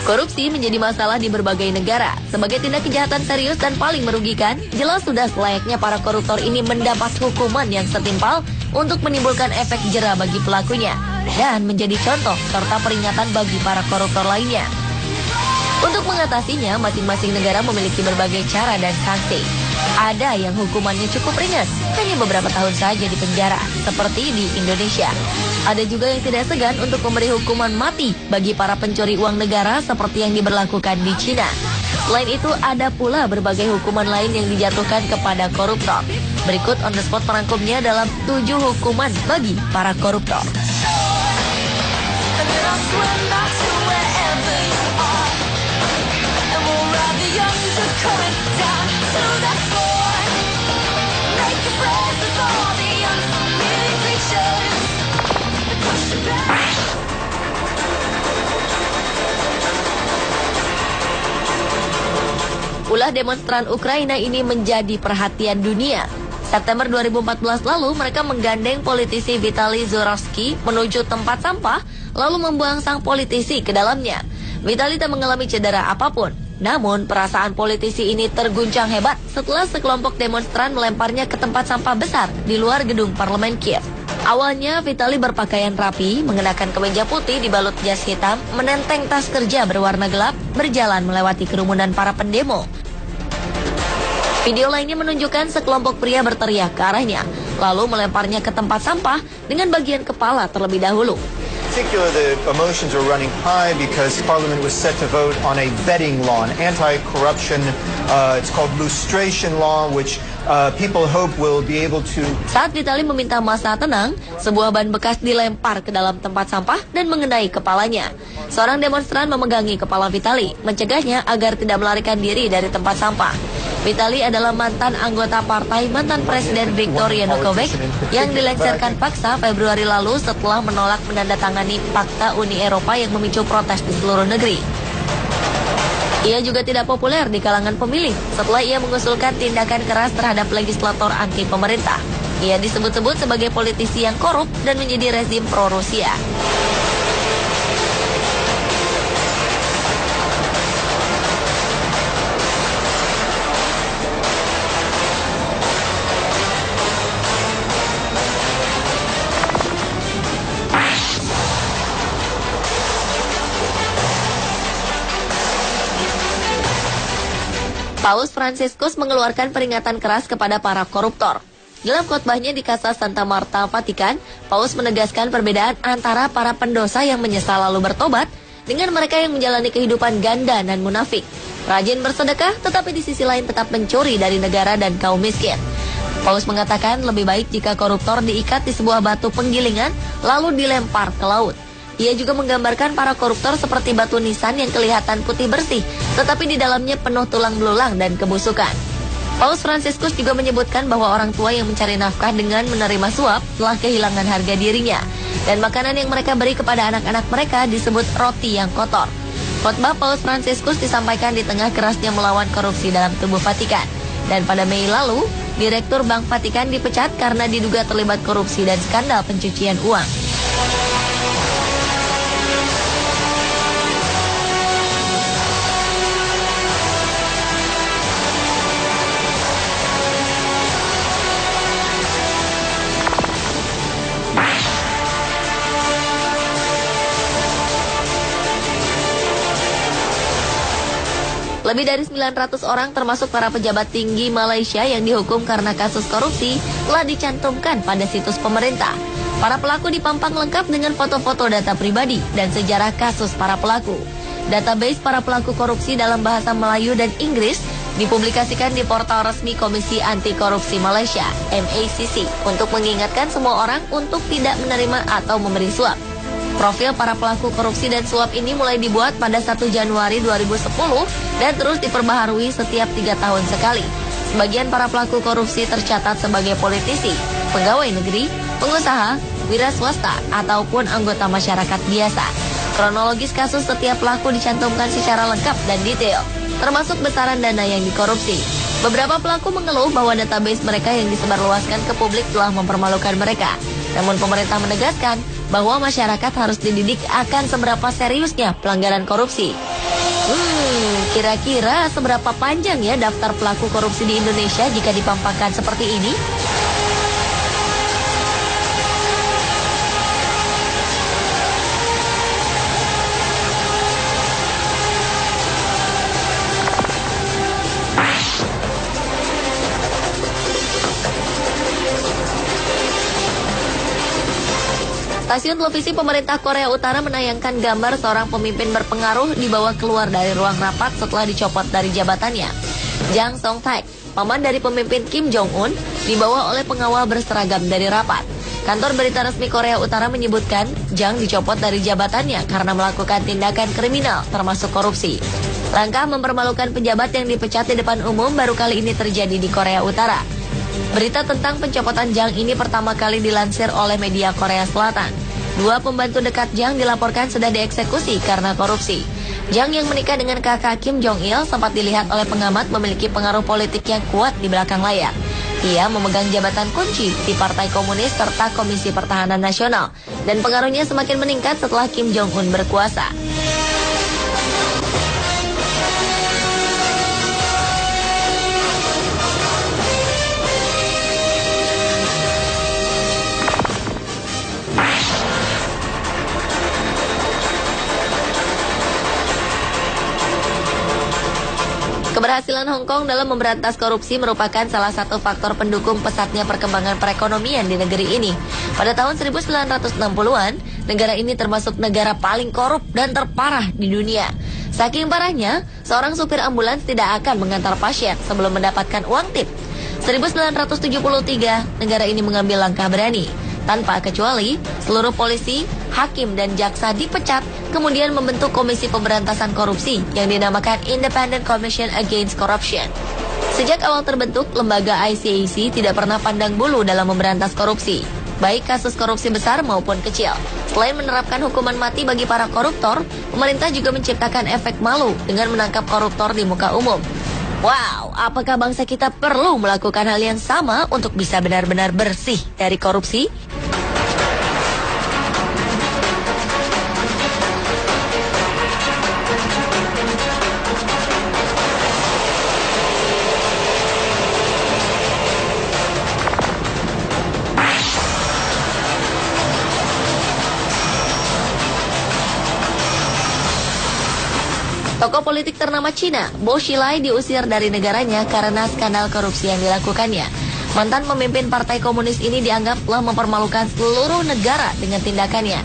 Korupsi menjadi masalah di berbagai negara. Sebagai tindak kejahatan serius dan paling merugikan, jelas sudah selayaknya para koruptor ini mendapat hukuman yang setimpal untuk menimbulkan efek jera bagi pelakunya dan menjadi contoh serta peringatan bagi para koruptor lainnya. Untuk mengatasinya, masing-masing negara memiliki berbagai cara dan sanksi. Ada yang hukumannya cukup ringan, hanya beberapa tahun saja di penjara, seperti di Indonesia. Ada juga yang tidak segan untuk memberi hukuman mati bagi para pencuri uang negara seperti yang diberlakukan di Cina. Selain itu, ada pula berbagai hukuman lain yang dijatuhkan kepada koruptor. Berikut on the spot merangkumnya dalam 7 hukuman bagi para koruptor. Ulah demonstran Ukraina ini menjadi perhatian dunia. September 2014 lalu, mereka menggandeng politisi Vitaly Zurovsky menuju tempat sampah, lalu membuang sang politisi ke dalamnya. Vitaly tak mengalami cedera apapun. Namun, perasaan politisi ini terguncang hebat setelah sekelompok demonstran melemparnya ke tempat sampah besar di luar gedung parlemen Kiev. Awalnya, Vitaly berpakaian rapi, mengenakan kemeja putih dibalut jas hitam, menenteng tas kerja berwarna gelap, berjalan melewati kerumunan para pendemo. Video lainnya menunjukkan sekelompok pria berteriak ke arahnya, lalu melemparnya ke tempat sampah dengan bagian kepala terlebih dahulu. The emotions were running high because Parliament was set to vote on a vetting law, an anti-corruption, it's called lustration law, which people hope will be able to... Saat Vitaly meminta massa tenang, sebuah ban bekas dilempar ke dalam tempat sampah dan mengenai kepalanya. Seorang demonstran memegangi kepala Vitaly, mencegahnya agar tidak melarikan diri dari tempat sampah. Vitaly adalah mantan anggota partai mantan Presiden Viktor Yanukovych yang dilengsarkan paksa Februari lalu setelah menolak menandatangani Fakta Uni Eropa yang memicu protes di seluruh negeri. Ia juga tidak populer di kalangan pemilih setelah ia mengusulkan tindakan keras terhadap legislator anti pemerintah. Ia disebut-sebut sebagai politisi yang korup dan menjadi rezim pro-Rusia. Paus Fransiskus mengeluarkan peringatan keras kepada para koruptor. Dalam khotbahnya di Casa Santa Marta, Vatikan, Paus menegaskan perbedaan antara para pendosa yang menyesal lalu bertobat dengan mereka yang menjalani kehidupan ganda dan munafik. Rajin bersedekah, tetapi di sisi lain tetap mencuri dari negara dan kaum miskin. Paus mengatakan lebih baik jika koruptor diikat di sebuah batu penggilingan lalu dilempar ke laut. Ia juga menggambarkan para koruptor seperti batu nisan yang kelihatan putih bersih, tetapi di dalamnya penuh tulang belulang dan kebusukan. Paus Fransiskus juga menyebutkan bahwa orang tua yang mencari nafkah dengan menerima suap telah kehilangan harga dirinya, dan makanan yang mereka beri kepada anak-anak mereka disebut roti yang kotor. Khotbah Paus Fransiskus disampaikan di tengah kerasnya melawan korupsi dalam tubuh Vatikan. Dan pada Mei lalu, Direktur Bank Vatikan dipecat karena diduga terlibat korupsi dan skandal pencucian uang. Lebih dari 900 orang termasuk para pejabat tinggi Malaysia yang dihukum karena kasus korupsi telah dicantumkan pada situs pemerintah. Para pelaku dipampang lengkap dengan foto-foto data pribadi dan sejarah kasus para pelaku. Database para pelaku korupsi dalam bahasa Melayu dan Inggris dipublikasikan di portal resmi Komisi Anti Korupsi Malaysia, MACC, untuk mengingatkan semua orang untuk tidak menerima atau memberi suap. Profil para pelaku korupsi dan suap ini mulai dibuat pada 1 Januari 2010 dan terus diperbaharui setiap 3 tahun sekali. Sebagian para pelaku korupsi tercatat sebagai politisi, pegawai negeri, pengusaha, wira swasta, ataupun anggota masyarakat biasa. Kronologis kasus setiap pelaku dicantumkan secara lengkap dan detail, termasuk besaran dana yang dikorupsi. Beberapa pelaku mengeluh bahwa database mereka yang disebarluaskan ke publik telah mempermalukan mereka. Namun pemerintah menegaskan bahwa masyarakat harus dididik akan seberapa seriusnya pelanggaran korupsi. Kira-kira seberapa panjang ya daftar pelaku korupsi di Indonesia jika dipampangkan seperti ini? Stasiun televisi pemerintah Korea Utara menayangkan gambar seorang pemimpin berpengaruh dibawa keluar dari ruang rapat setelah dicopot dari jabatannya. Jang Song-taek, paman dari pemimpin Kim Jong-un, dibawa oleh pengawal berseragam dari rapat. Kantor berita resmi Korea Utara menyebutkan Jang dicopot dari jabatannya karena melakukan tindakan kriminal termasuk korupsi. Langkah mempermalukan pejabat yang dipecat di depan umum baru kali ini terjadi di Korea Utara. Berita tentang pencopotan Jang ini pertama kali dilansir oleh media Korea Selatan. 2 pembantu dekat Jang dilaporkan sudah dieksekusi karena korupsi. Jang yang menikah dengan kakak Kim Jong-il sempat dilihat oleh pengamat memiliki pengaruh politik yang kuat di belakang layar. Ia memegang jabatan kunci di Partai Komunis serta Komisi Pertahanan Nasional, dan pengaruhnya semakin meningkat setelah Kim Jong-un berkuasa. Keberhasilan Hong Kong dalam memberantas korupsi merupakan salah satu faktor pendukung pesatnya perkembangan perekonomian di negeri ini. Pada tahun 1960-an, negara ini termasuk negara paling korup dan terparah di dunia. Saking parahnya, seorang supir ambulans tidak akan mengantar pasien sebelum mendapatkan uang tip. 1973, negara ini mengambil langkah berani. Tanpa kecuali, seluruh polisi, hakim, dan jaksa dipecat, kemudian membentuk Komisi Pemberantasan Korupsi yang dinamakan Independent Commission Against Corruption. Sejak awal terbentuk, lembaga ICAC tidak pernah pandang bulu dalam memberantas korupsi, baik kasus korupsi besar maupun kecil. Selain menerapkan hukuman mati bagi para koruptor, pemerintah juga menciptakan efek malu dengan menangkap koruptor di muka umum. Wow, apakah bangsa kita perlu melakukan hal yang sama untuk bisa benar-benar bersih dari korupsi? Tokoh politik ternama Cina, Bo Xilai, diusir dari negaranya karena skandal korupsi yang dilakukannya. Mantan pemimpin Partai Komunis ini dianggap telah mempermalukan seluruh negara dengan tindakannya.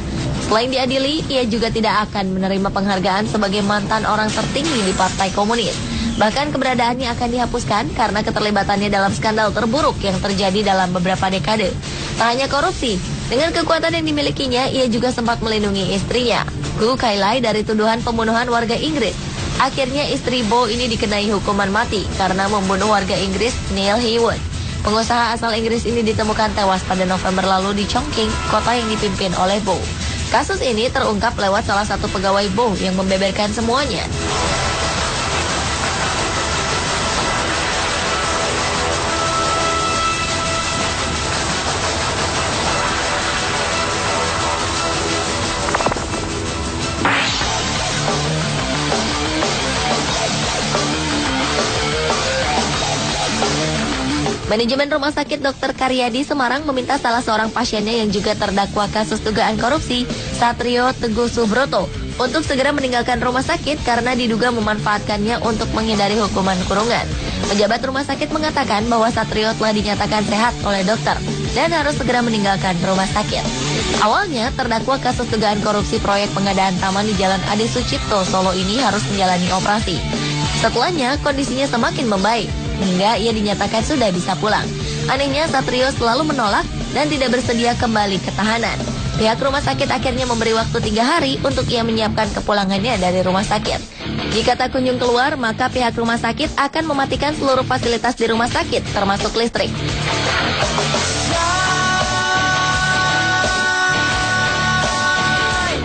Selain diadili, ia juga tidak akan menerima penghargaan sebagai mantan orang tertinggi di Partai Komunis. Bahkan keberadaannya akan dihapuskan karena keterlibatannya dalam skandal terburuk yang terjadi dalam beberapa dekade. Tak hanya korupsi, dengan kekuatan yang dimilikinya, ia juga sempat melindungi istrinya, Gu Kailai, dari tuduhan pembunuhan warga Inggris. Akhirnya istri Bo ini dikenai hukuman mati karena membunuh warga Inggris Neil Heywood. Pengusaha asal Inggris ini ditemukan tewas pada November lalu di Chongqing, kota yang dipimpin oleh Bo. Kasus ini terungkap lewat salah satu pegawai Bo yang membeberkan semuanya. Manajemen Rumah Sakit Dr. Karyadi Semarang meminta salah seorang pasiennya yang juga terdakwa kasus dugaan korupsi, Satrio Teguh Subroto, untuk segera meninggalkan rumah sakit karena diduga memanfaatkannya untuk menghindari hukuman kurungan. Pejabat rumah sakit mengatakan bahwa Satrio telah dinyatakan sehat oleh dokter dan harus segera meninggalkan rumah sakit. Awalnya, terdakwa kasus dugaan korupsi proyek pengadaan taman di Jalan Ade Sucipto, Solo ini harus menjalani operasi. Setelahnya, kondisinya semakin membaik, hingga ia dinyatakan sudah bisa pulang. Anehnya, Satrio selalu menolak dan tidak bersedia kembali ke tahanan. Pihak rumah sakit akhirnya memberi waktu 3 hari untuk ia menyiapkan kepulangannya dari rumah sakit. Jika tak kunjung keluar, maka pihak rumah sakit akan mematikan seluruh fasilitas di rumah sakit, termasuk listrik.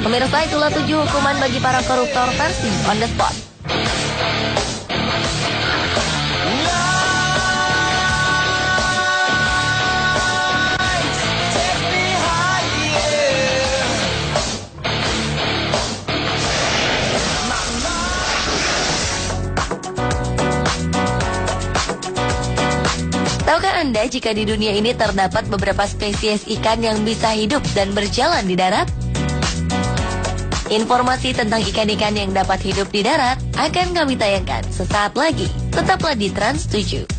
Pemirsa, itulah 7 hukuman bagi para koruptor versi On The Spot. Tahukah Anda jika di dunia ini terdapat beberapa spesies ikan yang bisa hidup dan berjalan di darat? Informasi tentang ikan-ikan yang dapat hidup di darat akan kami tayangkan sesaat lagi. Tetaplah di Trans 7.